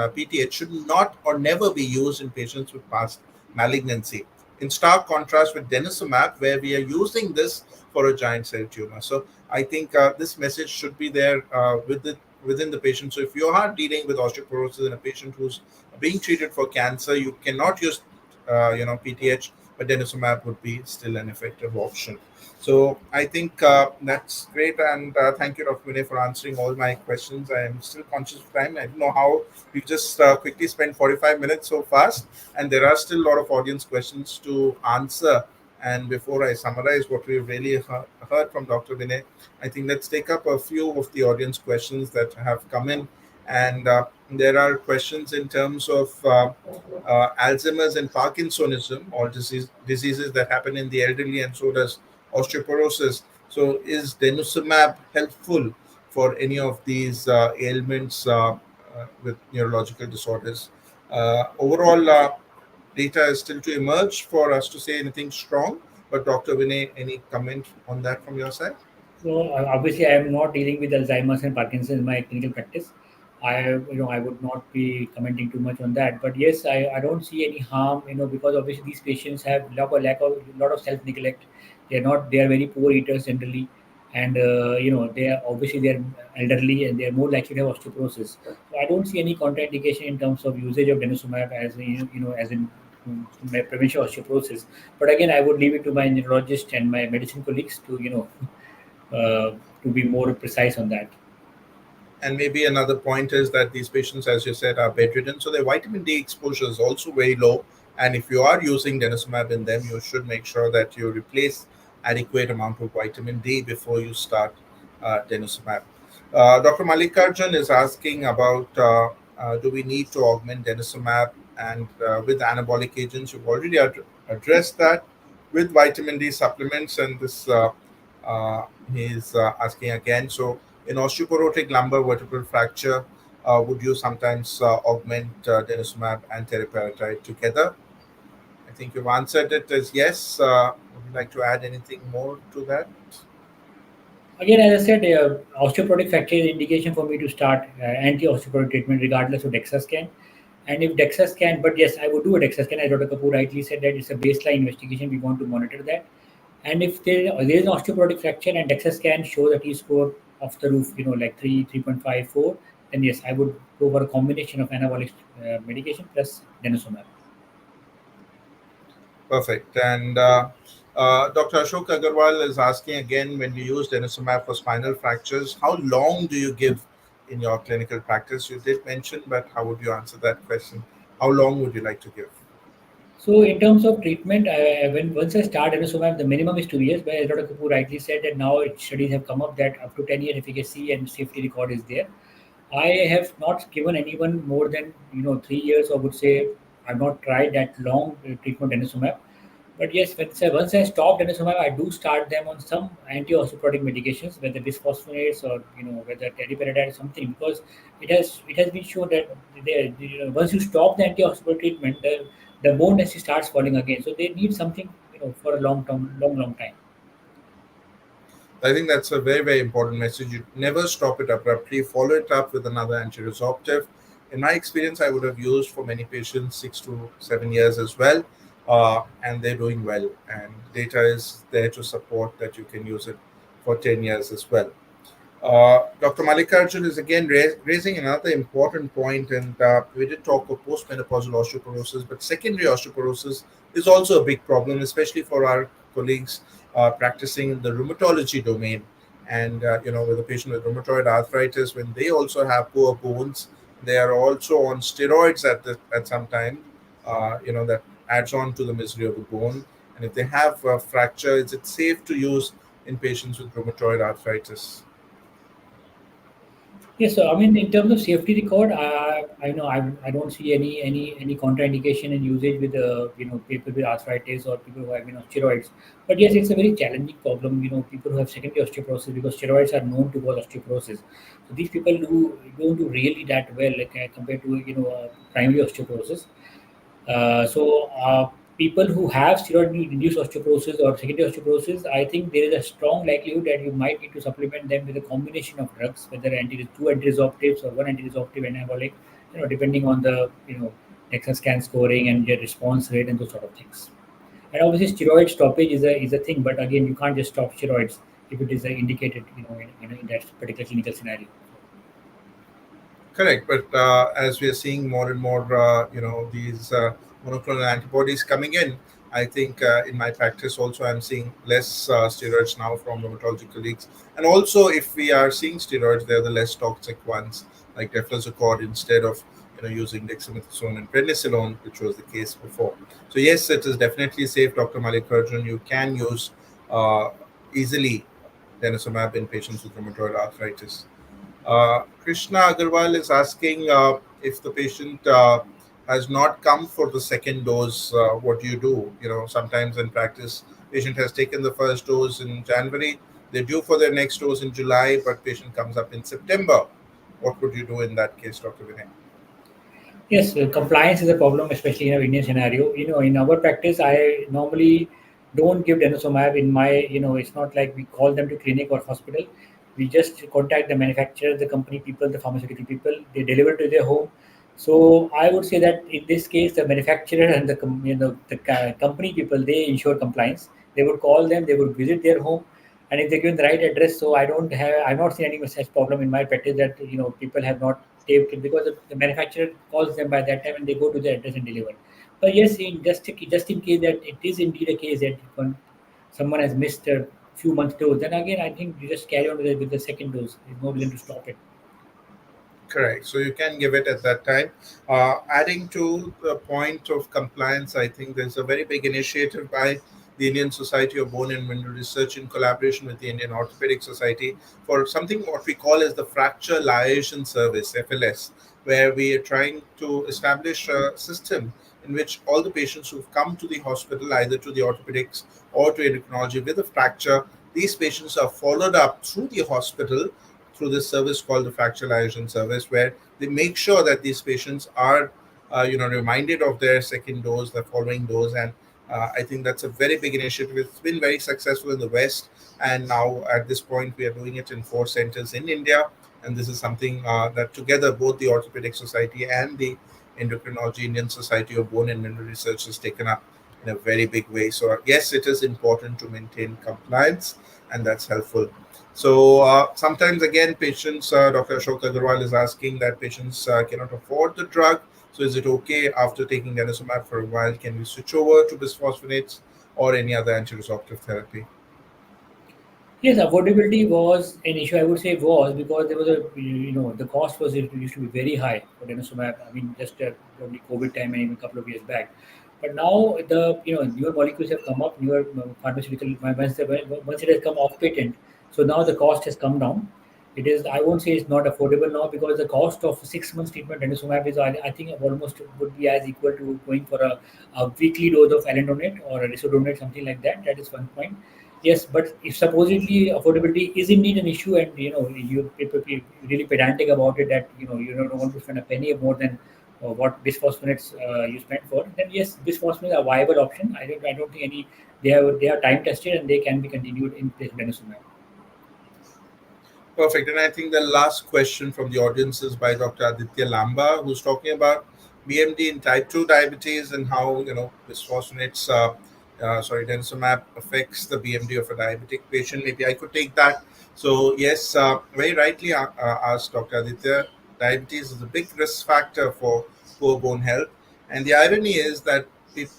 PTH should not or never be used in patients with past malignancy, in stark contrast with denosumab, where we are using this for a giant cell tumor. So I think this message should be there within the patient. So if you are dealing with osteoporosis in a patient who's being treated for cancer, you cannot use PTH but denosumab would be still an effective option. So I think that's great, and thank you, Dr. Vinay, for answering all my questions. I am still conscious of time. I don't know how we just quickly spent 45 minutes so fast, and there are still a lot of audience questions to answer. And before I summarize what we've really heard from Dr. Vinay, I think let's take up a few of the audience questions that have come in. And there are questions in terms of Alzheimer's and Parkinsonism, all diseases that happen in the elderly, and so does osteoporosis. So, is denosumab helpful for any of these ailments with neurological disorders? Overall, data is still to emerge for us to say anything strong. But Dr. Vinay, any comment on that from your side? So obviously, I am not dealing with Alzheimer's and Parkinson's in my clinical practice. I would not be commenting too much on that. But yes, I don't see any harm, because obviously these patients have lot of self neglect. They are very poor eaters generally, and they are elderly and they are more likely to have osteoporosis. So I don't see any contraindication in terms of usage of denosumab as as in prevention of osteoporosis. But again, I would leave it to my neurologist and my medicine colleagues to to be more precise on that. And maybe another point is that these patients, as you said, are bedridden, so their vitamin D exposure is also very low. And if you are using denosumab in them, you should make sure that you replace adequate amount of vitamin D before you start denosumab. Dr. Malikarjun is asking about do we need to augment denosumab and with anabolic agents? You've already addressed that with vitamin D supplements, and this he's asking again. So in osteoporotic lumbar vertebral fracture, would you sometimes augment denosumab and teriparatide together? I think you've answered it as yes. Would you like to add anything more to that? Again, as I said, osteoporotic fracture is indication for me to start anti-osteoporotic treatment regardless of DEXA scan. And if DEXA scan, but yes, I would do a DEXA scan. As Dr. Kapoor rightly said, that it's a baseline investigation. We want to monitor that. And if there is an osteoporotic fracture and DEXA scan shows a T score off the roof, like 3.54, then yes, I would go for a combination of anabolic medication plus denosumab. Perfect. And Dr. Ashok Agarwal is asking again, when you use denosumab for spinal fractures, how long do you give in your clinical practice? You did mention, but how would you answer that question? How long would you like to give? So in terms of treatment, when once I start denosumab, the minimum is 2 years. But as Dr. Kapoor rightly said, that now studies have come up that up to 10-year efficacy and safety record is there. I have not given anyone more than 3 years. I would say I've not tried that long treatment denosumab. But yes, once I stop denosumab, I do start them on some anti-osteoporotic medications, whether bisphosphonates or whether teriparatide or something, because it has been shown that once you stop the anti-osteoporotic treatment, the bone density starts falling again. So they need something for a long time. I think that's a very, very important message. You never stop it abruptly. Follow it up with another antiresorptive. In my experience, I would have used for many patients 6 to 7 years as well, and they're doing well. And data is there to support that you can use it for 10 years as well. Dr. Malikarjun is again raising another important point, and we did talk of postmenopausal osteoporosis, but secondary osteoporosis is also a big problem, especially for our colleagues practicing in the rheumatology domain. And with a patient with rheumatoid arthritis, when they also have poor bones, they are also on steroids at some time. That adds on to the misery of the bone. And if they have a fracture, is it safe to use in patients with rheumatoid arthritis? Yes, so I mean, in terms of safety record, I know I don't see any contraindication in usage with people with arthritis or people who have steroids. But yes, it's a very challenging problem. People who have secondary osteoporosis, because steroids are known to cause osteoporosis. So these people who don't do really that well, like compared to primary osteoporosis. So people who have steroid-induced osteoporosis or secondary osteoporosis, I think there is a strong likelihood that you might need to supplement them with a combination of drugs, whether two antiresorptives or one antiresorptive anabolic, depending on the DEXA scan scoring and their response rate and those sort of things. And obviously, steroid stoppage is a thing, but again, you can't just stop steroids if it is indicated, in that particular clinical scenario. Correct, but as we are seeing more and more, these monoclonal antibodies coming in, I think in my practice also I'm seeing less steroids now from rheumatology colleagues. And also, if we are seeing steroids, they're the less toxic ones, like deflazacort instead of using dexamethasone and prednisolone, which was the case before. So yes, it is definitely safe, Dr. Malikarjun. You can use uh, easily denosumab in patients with rheumatoid arthritis. Krishna Agarwal is asking if the patient has not come for the second dose, what do you do? Sometimes in practice, patient has taken the first dose in January, they're due for their next dose in July, but patient comes up in September. What would you do in that case, Dr. Vinay? Yes, compliance is a problem, especially in a Indian scenario. In our practice, I normally don't give denosumab in my, it's not like we call them to clinic or hospital. We just contact the manufacturer, the company people, the pharmaceutical people. They deliver to their home. So I would say that in this case, the manufacturer and the company people, they ensure compliance. They would call them, they would visit their home, and if they give the right address, so I've not seen any such problem in my practice that people have not taped it, because the manufacturer calls them by that time and they go to the address and deliver. But yes, just in case that it is indeed a case that someone has missed a few months dose, then again I think you just carry on with the second dose. There's no reason to stop it. Correct. So you can give it at that time. Adding to the point of compliance, I think there's a very big initiative by the Indian Society of Bone and Mineral Research in collaboration with the Indian Orthopedic Society for something what we call as the Fracture Liaison Service (FLS), where we are trying to establish a system in which all the patients who've come to the hospital, either to the orthopedics or to endocrinology with a fracture, these patients are followed up through the hospital through this service called the fracture liaison service, where they make sure that these patients are, reminded of their second dose, the following dose, and I think that's a very big initiative. It's been very successful in the West, and now at this point we are doing it in 4 centers in India, and this is something that together both the Orthopedic Society and the Endocrinology Indian Society of Bone and Mineral Research has taken up in a very big way. So yes, it is important to maintain compliance, and that's helpful. So sometimes again, patients, Dr. Ashok Agarwal is asking that patients cannot afford the drug. So is it okay after taking denosumab for a while? Can we switch over to bisphosphonates or any other anti-resorptive therapy? Yes, affordability was an issue. I would say was because there was the cost was it used to be very high for denosumab. I mean, just probably COVID time and even a couple of years back. But now the newer molecules have come up, newer pharmaceutical once it has come off patent, so now the cost has come down. It is, I won't say it's not affordable now, because the cost of 6 months treatment denosumab is, I think, almost would be as equal to going for a weekly dose of alendronate or a risodonate, something like that. That is one point. Yes, but if supposedly affordability is indeed an issue, and you people be really pedantic about it, that you don't want to spend a penny more than what bisphosphonates you spend for, then yes, bisphosphonates are a viable option. I don't think any, they are time tested and they can be continued in place of denosumab. Perfect. And I think the last question from the audience is by Dr. Aditya Lamba, who's talking about BMD in type 2 diabetes and how, bisphosphonates, denosumab affects the BMD of a diabetic patient. Maybe I could take that. So, yes, very rightly asked Dr. Aditya, diabetes is a big risk factor for poor bone health. And the irony is that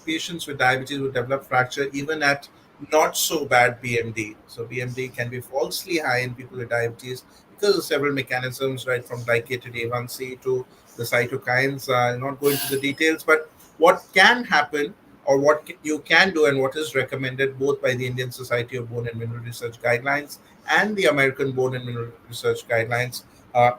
patients with diabetes will develop fracture even at not so bad BMD. So BMD can be falsely high in people with diabetes because of several mechanisms, right, from glycated A1C to the cytokines. I'll not go into the details, but what can happen or what you can do and what is recommended both by the Indian Society of Bone and Mineral Research guidelines and the American Bone and Mineral Research guidelines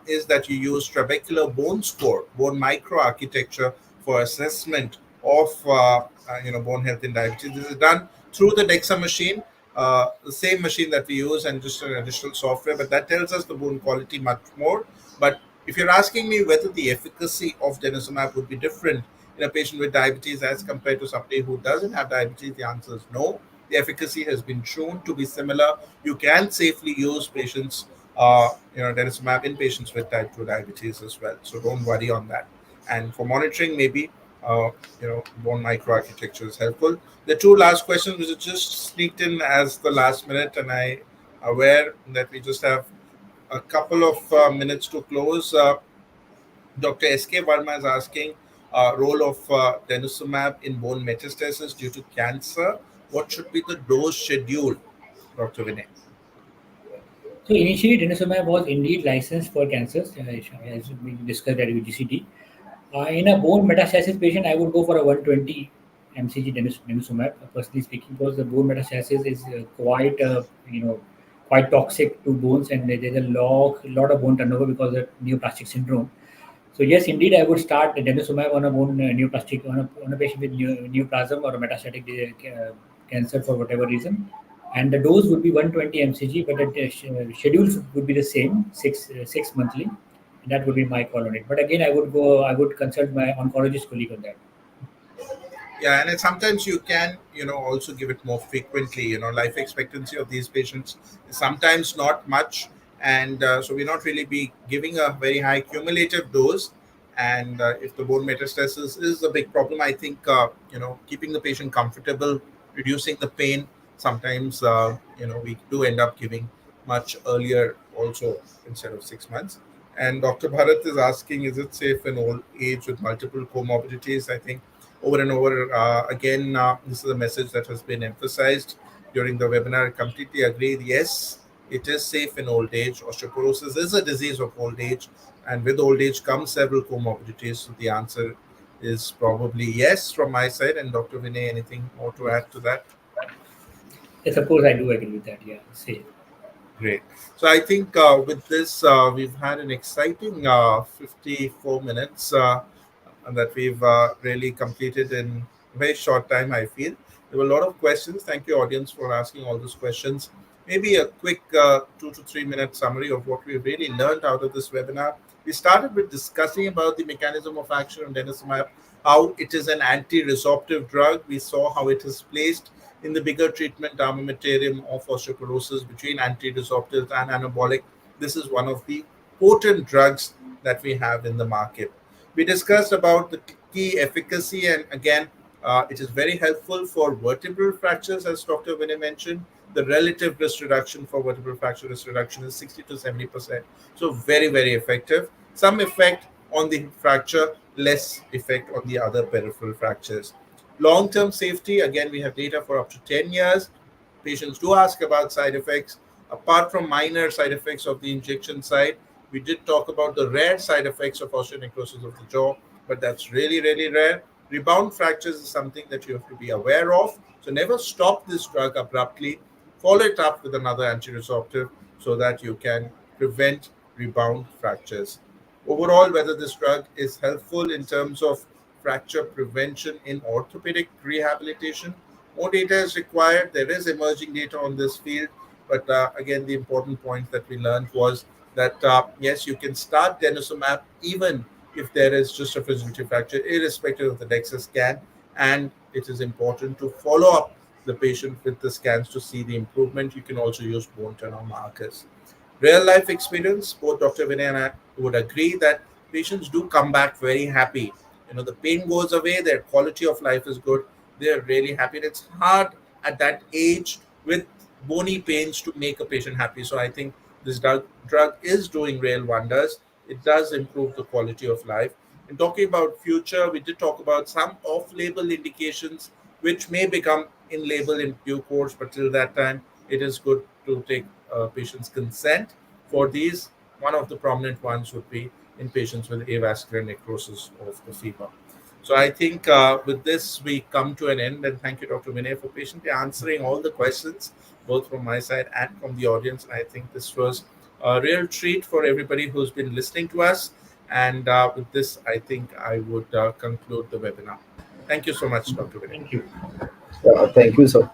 is that you use trabecular bone score, bone microarchitecture for assessment of bone health in diabetes. This is done through the DEXA machine, the same machine that we use, and just an additional software, but that tells us the bone quality much more. But if you're asking me whether the efficacy of denosumab would be different in a patient with diabetes as compared to somebody who doesn't have diabetes, the answer is no. The efficacy has been shown to be similar. You can safely use denosumab in patients with type 2 diabetes as well. So don't worry on that. And for monitoring, maybe bone microarchitecture is helpful. The two last questions, which are just sneaked in as the last minute, and I aware that we just have a couple of minutes to close. Dr. S.K. Verma is asking, role of denosumab in bone metastasis due to cancer. What should be the dose schedule, Dr. Vinay? So initially, denosumab was indeed licensed for cancers, as we discussed at UGCT. In a bone metastasis patient, I would go for a 120 mcg denosumab, personally speaking, because the bone metastasis is quite toxic to bones, and there's a lot of bone turnover because of neoplastic syndrome. So yes, indeed, I would start denosumab on a bone neoplastic on a patient with neoplasm or a metastatic cancer for whatever reason, and the dose would be 120 mcg, but the schedule would be the same, six monthly, and that would be my call on it. But again, I would consult my oncologist colleague on that. Yeah, and sometimes you can, also give it more frequently. Life expectancy of these patients is sometimes not much, and so we're not really be giving a very high cumulative dose. And if the bone metastasis is a big problem, I think keeping the patient comfortable, reducing the pain. Sometimes we do end up giving much earlier also instead of 6 months. And Dr. Bharat is asking, is it safe in old age with multiple comorbidities? I think over and over again, this is a message that has been emphasized during the webinar. I completely agree. Yes, it is safe in old age. Osteoporosis is a disease of old age, and with old age comes several comorbidities. So the answer is probably yes from my side. And Dr. Vinay, anything more to add to that? Yes, of course, I do agree with that. Yeah, say. Great. So I think with this, we've had an exciting 54 minutes. And that we've really completed in a very short time, I feel. There were a lot of questions. Thank you, audience, for asking all those questions. Maybe a quick 2 to 3 minute summary of what we really learned out of this webinar. We started with discussing about the mechanism of action of denosumab, how it is an anti-resorptive drug. We saw how it is placed in the bigger treatment armamentarium of osteoporosis between anti-resorptives and anabolic. This is one of the potent drugs that we have in the market. We discussed about the key efficacy, and again, it is very helpful for vertebral fractures, as Dr. Vinay mentioned. The relative risk reduction for vertebral fracture risk reduction is 60 to 70%. So very, very effective. Some effect on the fracture, less effect on the other peripheral fractures. Long-term safety, again, we have data for up to 10 years. Patients do ask about side effects. Apart from minor side effects of the injection side, we did talk about the rare side effects of osteonecrosis of the jaw, but that's really, really rare. Rebound fractures is something that you have to be aware of. So never stop this drug abruptly. Follow it up with another anti-resorptive so that you can prevent rebound fractures. Overall, whether this drug is helpful in terms of fracture prevention in orthopedic rehabilitation, more data is required. There is emerging data on this field, but again, the important point that we learned was that yes, you can start denosumab even if there is just a fragility fracture, irrespective of the DEXA scan, and it is important to follow up the patient with the scans to see the improvement. You can also use bone turnover markers. Real life experience, both Dr. Vinay and I would agree that patients do come back very happy. The pain goes away, their quality of life is good, they're really happy. And it's hard at that age with bony pains to make a patient happy. So I think this drug is doing real wonders. It does improve the quality of life. In talking about future, we did talk about some off-label indications which may become in label in due course, but till that time, it is good to take patients' consent for these. One of the prominent ones would be in patients with avascular necrosis of the femur. So I think with this, we come to an end. And thank you, Dr. Vinay, for patiently answering all the questions, both from my side and from the audience. I think this was a real treat for everybody who's been listening to us. And with this, I think I would conclude the webinar. Thank you so much, Dr. Vinay. Thank you. Thank you, sir.